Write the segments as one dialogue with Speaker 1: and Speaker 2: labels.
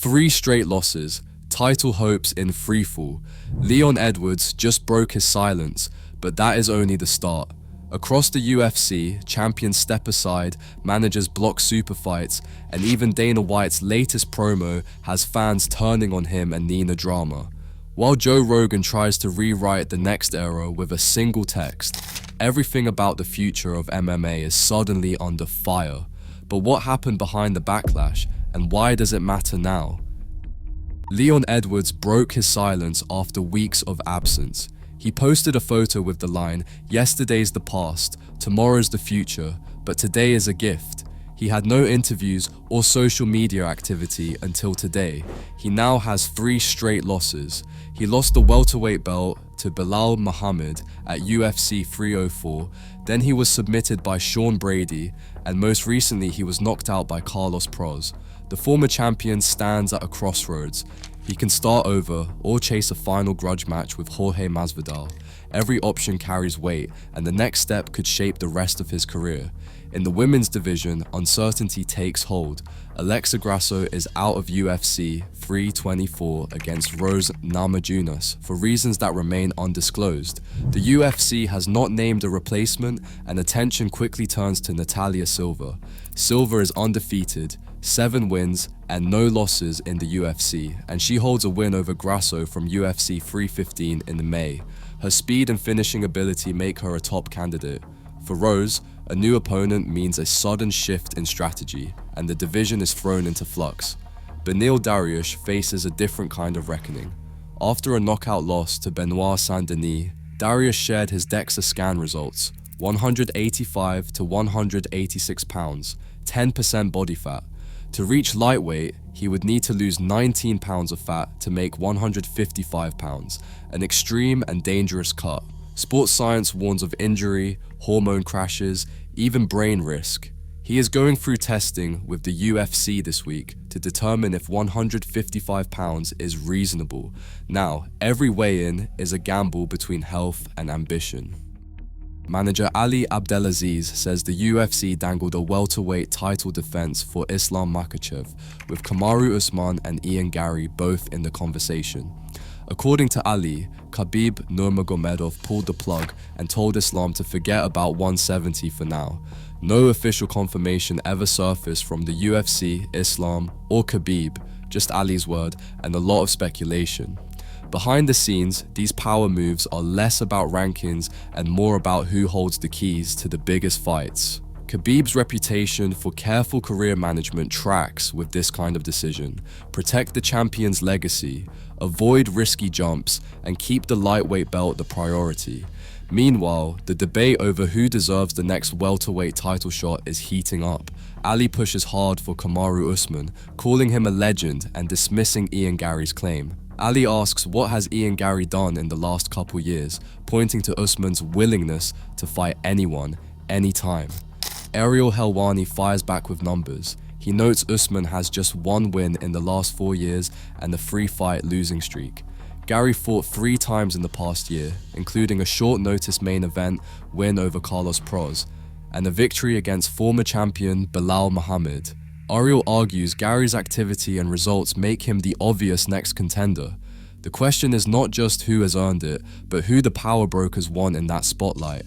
Speaker 1: 3 straight losses, title hopes in freefall. Leon Edwards just broke his silence, but that is only the start. Across the UFC, champions step aside, managers block super fights, and even Dana White's latest promo has fans turning on him and Nina drama. While Joe Rogan tries to rewrite the next era with a single text, everything about the future of MMA is suddenly under fire. But what happened behind the backlash, and why does it matter now? Leon Edwards broke his silence after weeks of absence. He posted a photo with the line, "Yesterday's the past, tomorrow's the future, but today is a gift." He had no interviews or social media activity until today. He now has 3 straight losses. He lost the welterweight belt to Belal Muhammad at UFC 304, then he was submitted by Sean Brady, and most recently he was knocked out by Carlos Proz. The former champion stands at a crossroads. He can start over or chase a final grudge match with Jorge Masvidal. Every option carries weight, and the next step could shape the rest of his career. In the women's division, uncertainty takes hold. Alexa Grasso is out of UFC 324 against Rose Namajunas for reasons that remain undisclosed. The UFC has not named a replacement, and attention quickly turns to Natalia Silva. Silva is undefeated, 7 wins and no losses in the UFC, and she holds a win over Grasso from UFC 315 in May. Her speed and finishing ability make her a top candidate. For Rose, a new opponent means a sudden shift in strategy, and the division is thrown into flux. Beneil Dariush faces a different kind of reckoning. After a knockout loss to Benoit Saint-Denis, Dariush shared his DEXA scan results: 185 to 186 pounds, 10% body fat. To reach lightweight, he would need to lose 19 pounds of fat to make 155 pounds, an extreme and dangerous cut. Sports science warns of injury, hormone crashes, even brain risk. He is going through testing with the UFC this week to determine if 155 pounds is reasonable. Now, every weigh-in is a gamble between health and ambition. Manager Ali Abdelaziz says the UFC dangled a welterweight title defense for Islam Makhachev, with Kamaru Usman and Ian Gary both in the conversation. According to Ali, Khabib Nurmagomedov pulled the plug and told Islam to forget about 170 for now. No official confirmation ever surfaced from the UFC, Islam, or Khabib, just Ali's word and a lot of speculation. Behind the scenes, these power moves are less about rankings and more about who holds the keys to the biggest fights. Khabib's reputation for careful career management tracks with this kind of decision. Protect the champion's legacy, avoid risky jumps, and keep the lightweight belt the priority. Meanwhile, the debate over who deserves the next welterweight title shot is heating up. Ali pushes hard for Kamaru Usman, calling him a legend and dismissing Ian Gary's claim. Ali asks what has Ian Gary done in the last couple years, pointing to Usman's willingness to fight anyone, anytime. Ariel Helwani fires back with numbers. He notes Usman has just 1 win in the last 4 years and a 3-fight losing streak. Gary fought 3 times in the past year, including a short-notice main event win over Carlos Proz, and a victory against former champion Belal Muhammad. Ariel argues Gary's activity and results make him the obvious next contender. The question is not just who has earned it, but who the power brokers want in that spotlight.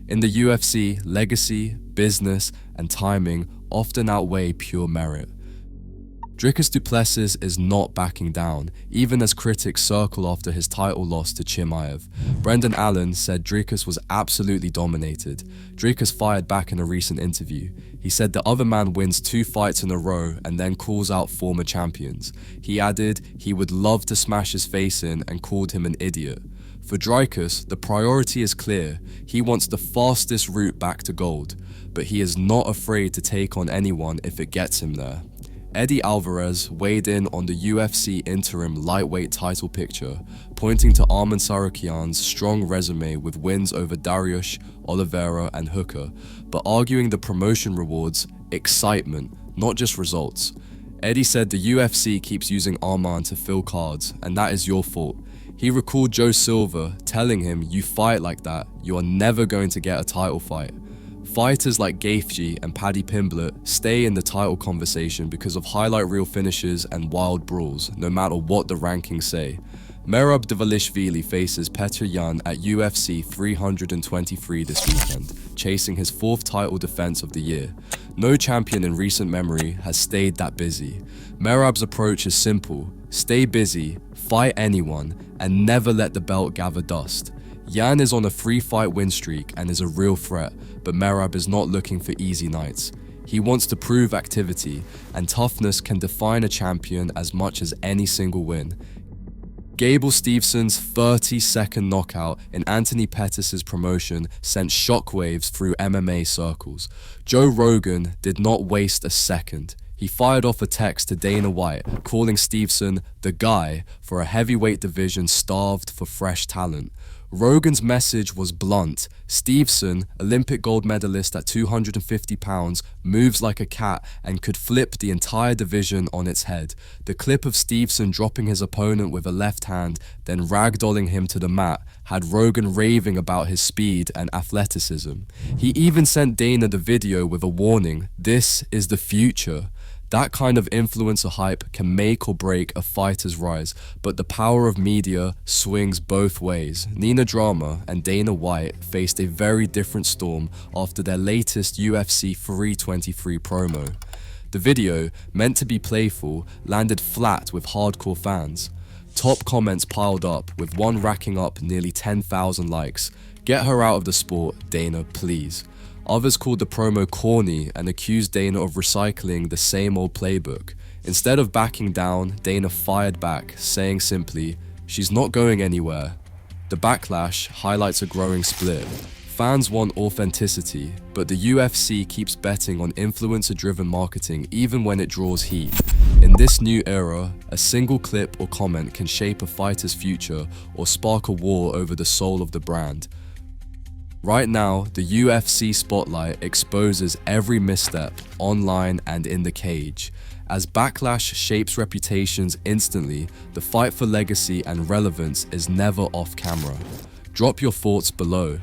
Speaker 1: In the UFC, legacy, business, and timing often outweigh pure merit. Dricus du Plessis is not backing down, even as critics circle after his title loss to Chimaev. Brendan Allen said Dricus was absolutely dominated. Dricus fired back in a recent interview. He said the other man wins 2 fights in a row and then calls out former champions. He added he would love to smash his face in and called him an idiot. For Dricus, the priority is clear. He wants the fastest route back to gold, but he is not afraid to take on anyone if it gets him there. Eddie Alvarez weighed in on the UFC interim lightweight title picture, pointing to Arman Tsarukyan's strong resume with wins over Dariush, Oliveira, and Hooker, but arguing the promotion rewards excitement, not just results. Eddie said the UFC keeps using Arman to fill cards, and that is your fault. He recalled Joe Silva telling him, "You fight like that, you are never going to get a title fight." Fighters like Gaethje and Paddy Pimblett stay in the title conversation because of highlight reel finishes and wild brawls, no matter what the rankings say. Merab Dvalishvili faces Petr Yan at UFC 323 this weekend, chasing his 4th title defense of the year. No champion in recent memory has stayed that busy. Merab's approach is simple: stay busy, fight anyone, and never let the belt gather dust. Yan is on a 3-fight win streak and is a real threat, but Merab is not looking for easy nights. He wants to prove activity, and toughness can define a champion as much as any single win. Gable Stevenson's 30-second knockout in Anthony Pettis' promotion sent shockwaves through MMA circles. Joe Rogan did not waste a second. He fired off a text to Dana White, calling Stevenson the guy for a heavyweight division starved for fresh talent. Rogan's message was blunt. Stevenson, Olympic gold medalist at 250 pounds, moves like a cat and could flip the entire division on its head. The clip of Stevenson dropping his opponent with a left hand, then ragdolling him to the mat, had Rogan raving about his speed and athleticism. He even sent Dana the video with a warning: "This is the future." That kind of influencer hype can make or break a fighter's rise, but the power of media swings both ways. Nina Drama and Dana White faced a very different storm after their latest UFC 323 promo. The video, meant to be playful, landed flat with hardcore fans. Top comments piled up, with one racking up nearly 10,000 likes. "Get her out of the sport, Dana, please." Others called the promo corny and accused Dana of recycling the same old playbook. Instead of backing down, Dana fired back, saying simply, "She's not going anywhere." The Backlash highlights a growing split. Fans want authenticity, but the UFC keeps betting on influencer-driven marketing even when it draws heat. In this new era, a single clip or comment can shape a fighter's future or spark a war over the soul of the brand. Right now, the UFC spotlight exposes every misstep, online and in the cage. As Backlash shapes reputations instantly, the fight for legacy and relevance is never off camera. Drop your thoughts below.